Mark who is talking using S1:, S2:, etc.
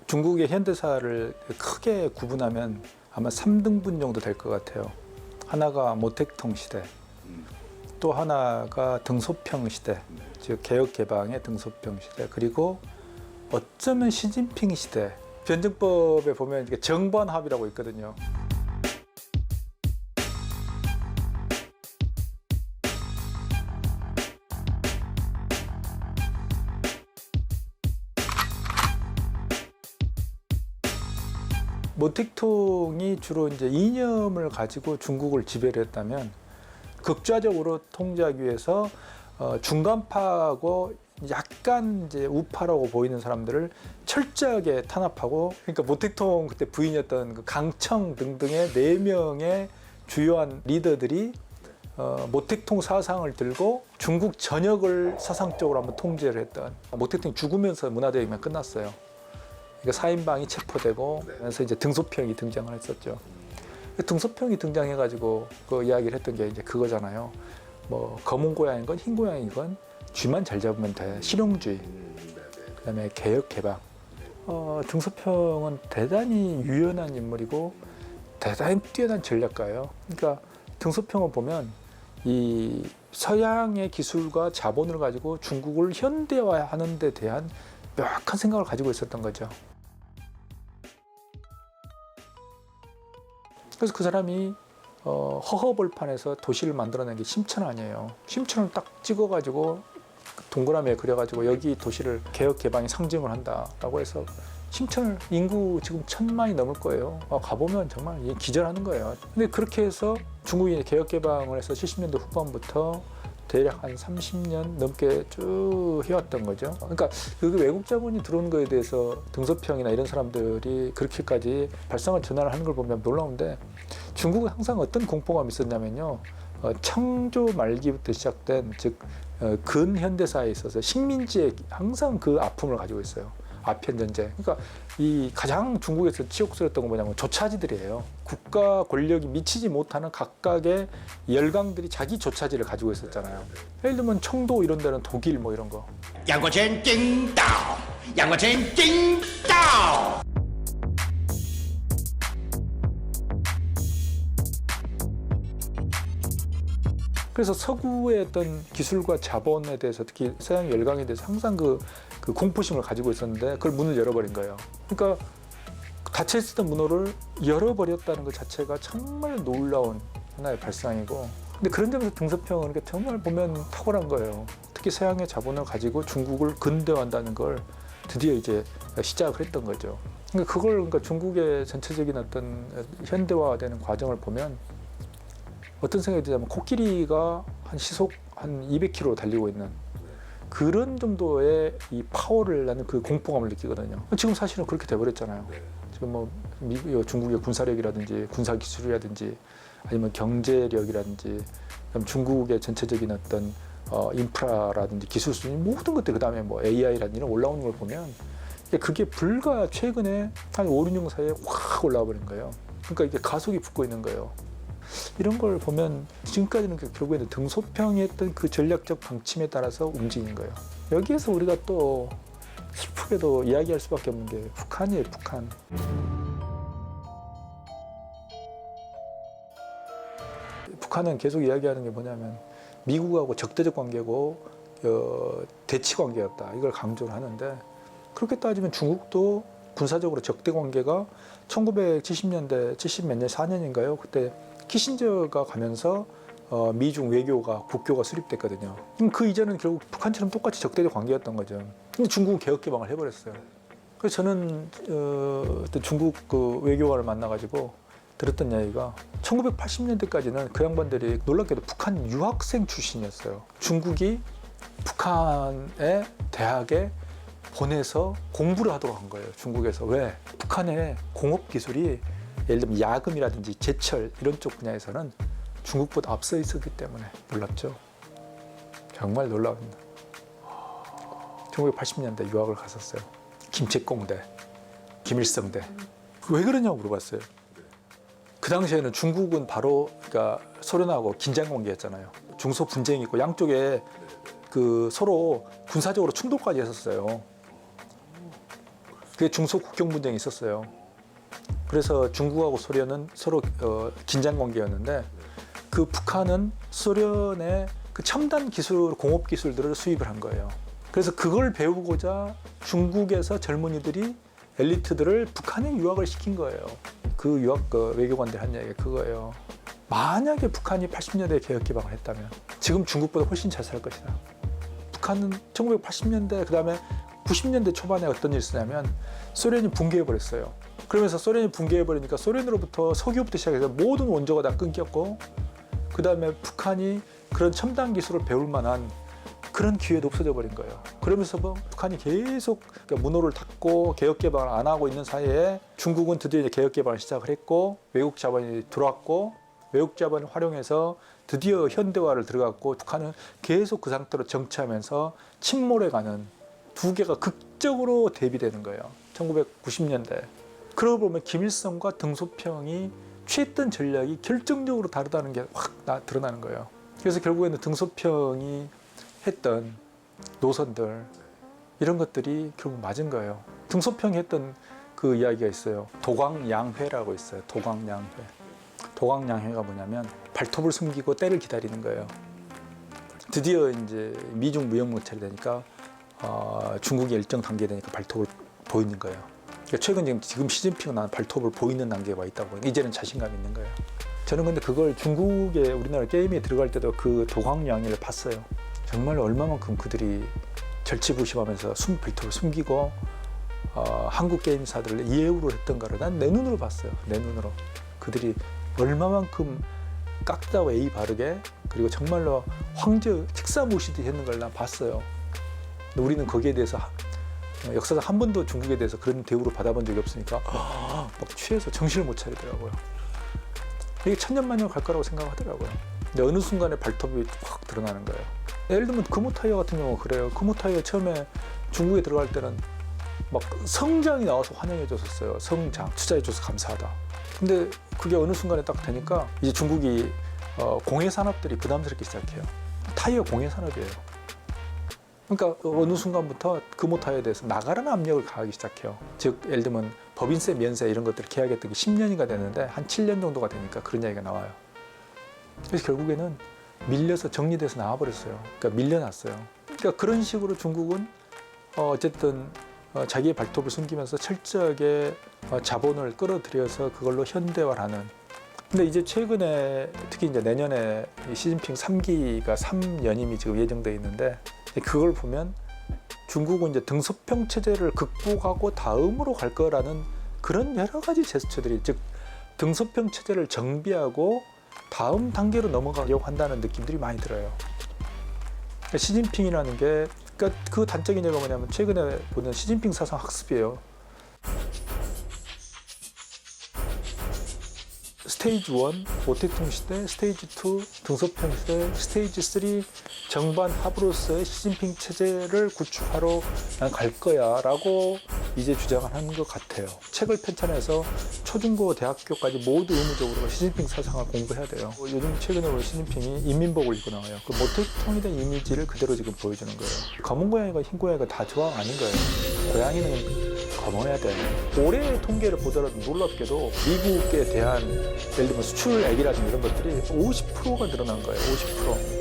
S1: 중국의 현대사를 크게 구분하면 아마 3등분 정도 될 것 같아요. 하나가 모택동 시대, 또 하나가 등소평 시대, 즉 개혁개방의 등소평 시대, 그리고 어쩌면 시진핑 시대. 변증법에 보면 이게 정반합이라고 있거든요. 모택동이 주로 이제 이념을 가지고 중국을 지배를 했다면 극좌적으로 통제하기 위해서 중간파하고 약간 이제 우파라고 보이는 사람들을 철저하게 탄압하고, 그러니까 모택동 그때 부인이었던 그 강청 등등의 4명의 주요한 리더들이 모택동 사상을 들고 중국 전역을 사상적으로 한번 통제를 했던, 모택동이 죽으면서 문화대혁명이 끝났어요. 그러니까 4인방이 체포되고 그래서 이제 등소평이 등장을 했었죠. 등소평이 등장해가지고 그 이야기를 했던 게 이제 그거잖아요. 뭐 검은 고양이건 흰 고양이건 쥐만 잘 잡으면 돼. 실용주의. 그다음에 개혁 개방. 등소평은 대단히 유연한 인물이고 대단히 뛰어난 전략가예요. 그러니까 등소평을 보면 이 서양의 기술과 자본을 가지고 중국을 현대화하는 데 대한 명확한 생각을 가지고 있었던 거죠. 그래서 그 사람이 허허벌판에서 도시를 만들어낸 게 심천 아니에요. 심천을 딱 찍어가지고 동그라미에 그려가지고 여기 도시를 개혁 개방의 상징을 한다라고 해서 심천을 인구 지금 1000만이 넘을 거예요. 가보면 정말 기절하는 거예요. 근데 그렇게 해서 중국이 개혁 개방을 해서 70년대 후반부터 대략 한 30년 넘게 쭉 해왔던 거죠. 그러니까 그 외국 자본이 들어오는 거에 대해서 등소평이나 이런 사람들이 그렇게까지 발상을 전환을 하는 걸 보면 놀라운데, 중국은 항상 어떤 공포감이 있었냐면요. 창조 말기부터 시작된, 즉 근현대사에 있어서 식민지의 항상 그 아픔을 가지고 있어요. 아편 전쟁. 그러니까 이 가장 중국에서 치욕스러웠던 건 뭐냐면 조차지들이에요. 국가 권력이 미치지 못하는 각각의 열강들이 자기 조차지를 가지고 있었잖아요. 예를 들면 청도 이런 데는 독일 뭐 이런 거.
S2: 양과chen 찡따오, 양과chen 찡따오.
S1: 그래서 서구의 어떤 기술과 자본에 대해서, 특히 서양 열강에 대해서 항상 그 공포심을 가지고 있었는데 그걸 문을 열어버린 거예요. 그러니까 닫혀 있었던 문호를 열어버렸다는 것 자체가 정말 놀라운 하나의 발상이고, 근데 그런 점에서 등소평은 정말 보면 탁월한 거예요. 특히 서양의 자본을 가지고 중국을 근대화한다는 걸 드디어 이제 시작을 했던 거죠. 그러니까 중국의 전체적인 어떤 현대화되는 과정을 보면 어떤 생각이 드냐면 코끼리가 한 시속 한 200km 달리고 있는 그런 정도의 이 파워를 나는 그 공포감을 느끼거든요. 지금 사실은 그렇게 돼버렸잖아요. 지금 뭐 중국의 군사력이라든지 군사기술이라든지 아니면 경제력이라든지 그다음 중국의 전체적인 어떤 인프라라든지 기술 수준 모든 것들, 그 다음에 뭐 AI라든지 이런 올라오는 걸 보면 그게 불과 최근에 한 5, 6년 사이에 확 올라와 버린 거예요. 그러니까 이게 가속이 붙고 있는 거예요. 이런 걸 보면 지금까지는 결국에는 등소평이 했던 그 전략적 방침에 따라서 움직인 거예요. 여기에서 우리가 또 슬프게도 이야기할 수밖에 없는 게 북한이에요, 북한. 북한은 계속 이야기하는 게 뭐냐면 미국하고 적대적 관계고 대치 관계였다. 이걸 강조를 하는데, 그렇게 따지면 중국도 군사적으로 적대 관계가 1970년대 70 몇 년 4년인가요? 그때 키신저가 가면서 미중 외교가 국교가 수립됐거든요. 그 이전은 결국 북한처럼 똑같이 적대적 관계였던 거죠. 근데 중국은 개혁 개방을 해버렸어요. 그래서 저는 중국 그 외교관을 만나가지고 들었던 이야기가 1980년대까지는 그 양반들이 놀랍게도 북한 유학생 출신이었어요. 중국이 북한의 대학에 보내서 공부를 하도록 한 거예요. 중국에서. 왜? 북한의 공업 기술이 예를 들면 야금이라든지 제철 이런 쪽 분야에서는 중국보다 앞서 있었기 때문에. 놀랍죠? 정말 놀랍습니다. 1980년대 유학을 갔었어요. 김책공대, 김일성대. 왜 그러냐고 물어봤어요. 그 당시에는 중국은 바로 그러니까 소련하고 긴장 관계였잖아요. 중소 분쟁이 있고 양쪽에 그 서로 군사적으로 충돌까지 했었어요. 그게 중소 국경 분쟁이 있었어요. 그래서 중국하고 소련은 서로 긴장 관계였는데 그 북한은 소련의 그 첨단 기술, 공업 기술들을 수입을 한 거예요. 그래서 그걸 배우고자 중국에서 젊은이들이 엘리트들을 북한에 유학을 시킨 거예요. 그 유학 외교관들이 한 얘기가 그거예요. 만약에 북한이 80년대에 개혁 개방을 했다면 지금 중국보다 훨씬 잘 살 것이다. 북한은 1980년대 그다음에 90년대 초반에 어떤 일이 있었냐면 소련이 붕괴해버렸어요. 그러면서 소련이 붕괴해버리니까 소련으로부터 석유부터 시작해서 모든 원조가 다 끊겼고 그다음에 북한이 그런 첨단 기술을 배울 만한 그런 기회도 없어져 버린 거예요. 그러면서 북한이 계속 문호를 닫고 개혁 개방을 안 하고 있는 사이에 중국은 드디어 이제 개혁 개방을 시작을 했고 외국 자본이 들어왔고 외국 자본을 활용해서 드디어 현대화를 들어갔고 북한은 계속 그 상태로 정치하면서 침몰해가는 두 개가 극적으로 대비되는 거예요. 1990년대. 그러고 보면 김일성과 등소평이 취했던 전략이 결정적으로 다르다는 게 확 드러나는 거예요. 그래서 결국에는 등소평이 했던 노선들 이런 것들이 결국 맞은 거예요. 등소평이 했던 그 이야기가 있어요. 도광양회라고 있어요. 도광양회. 도광양회가 뭐냐면 발톱을 숨기고 때를 기다리는 거예요. 드디어 이제 미중 무역 무찰이 되니까 중국이 일정 단계 되니까 발톱을 보이는 거예요. 그러니까 최근 지금 시진핑은 나는 발톱을 보이는 단계에 와 있다고 보니까 이제는 자신감이 있는 거예요. 저는 근데 그걸 중국의 우리나라 게임에 들어갈 때도 그 도광양회를 봤어요. 정말 얼마만큼 그들이 절치부심하면서 발톱을 숨기고 한국 게임사들을 이해우로 했던가를 난 내 눈으로 봤어요. 내 눈으로. 그들이 얼마만큼 깍다와 예의 바르게 그리고 정말로 황제 직사무시듯이 했는 걸 난 봤어요. 근데 우리는 거기에 대해서 역사상 한 번도 중국에 대해서 그런 대우를 받아본 적이 없으니까 막 취해서 정신을 못 차리더라고요. 이게 천년만년 갈 거라고 생각하더라고요. 근데 어느 순간에 발톱이 확 드러나는 거예요. 예를 들면 금호타이어 같은 경우가 그래요. 금호타이어 처음에 중국에 들어갈 때는 막 성장이 나와서 환영해 줬었어요. 성장, 투자해 줘서 감사하다. 근데 그게 어느 순간에 딱 되니까 이제 중국이 공해 산업들이 부담스럽게 시작해요. 타이어 공해 산업이에요. 그러니까 어느 순간부터 금호타이어에 대해서 나가라는 압력을 가하기 시작해요. 즉 예를 들면 법인세, 면세 이런 것들을 계약했던 게 10년이가 됐는데 한 7년 정도가 되니까 그런 이야기가 나와요. 그래서 결국에는 밀려서 정리돼서 나와버렸어요. 그러니까 밀려났어요. 그러니까 그런 식으로 중국은 어쨌든 자기의 발톱을 숨기면서 철저하게 자본을 끌어들여서 그걸로 현대화를 하는. 근데 이제 최근에 특히 이제 내년에 시진핑 3기가 3연임이 지금 예정돼 있는데 그걸 보면 중국은 이제 등소평 체제를 극복하고 다음으로 갈 거라는 그런 여러 가지 제스처들이 즉 등소평 체제를 정비하고 다음 단계로 넘어가려고 한다는 느낌들이 많이 들어요. 그러니까 시진핑이라는 게 그러니까 그 단적인 예가 뭐냐면 최근에 보는 시진핑 사상 학습이에요. 스테이지 1 오택통 시대, 스테이지 2 등소평 시대, 스테이지 3 정반 합으로서의 시진핑 체제를 구축하러 난 갈 거야 라고 이제 주장을 하는 것 같아요. 책을 편찬해서 초중고 대학교까지 모두 의무적으로 시진핑 사상을 공부해야 돼요. 요즘 최근에 보면 시진핑이 인민복을 입고 나와요. 그 모택통에 대한 이미지를 그대로 지금 보여주는 거예요. 검은 고양이가 흰 고양이가 다 조항 아닌 거예요. 고양이는 검어야 돼. 올해의 통계를 보더라도 놀랍게도 미국에 대한 예를 들면 수출액이라든지 이런 것들이 50%가 늘어난 거예요. 50%.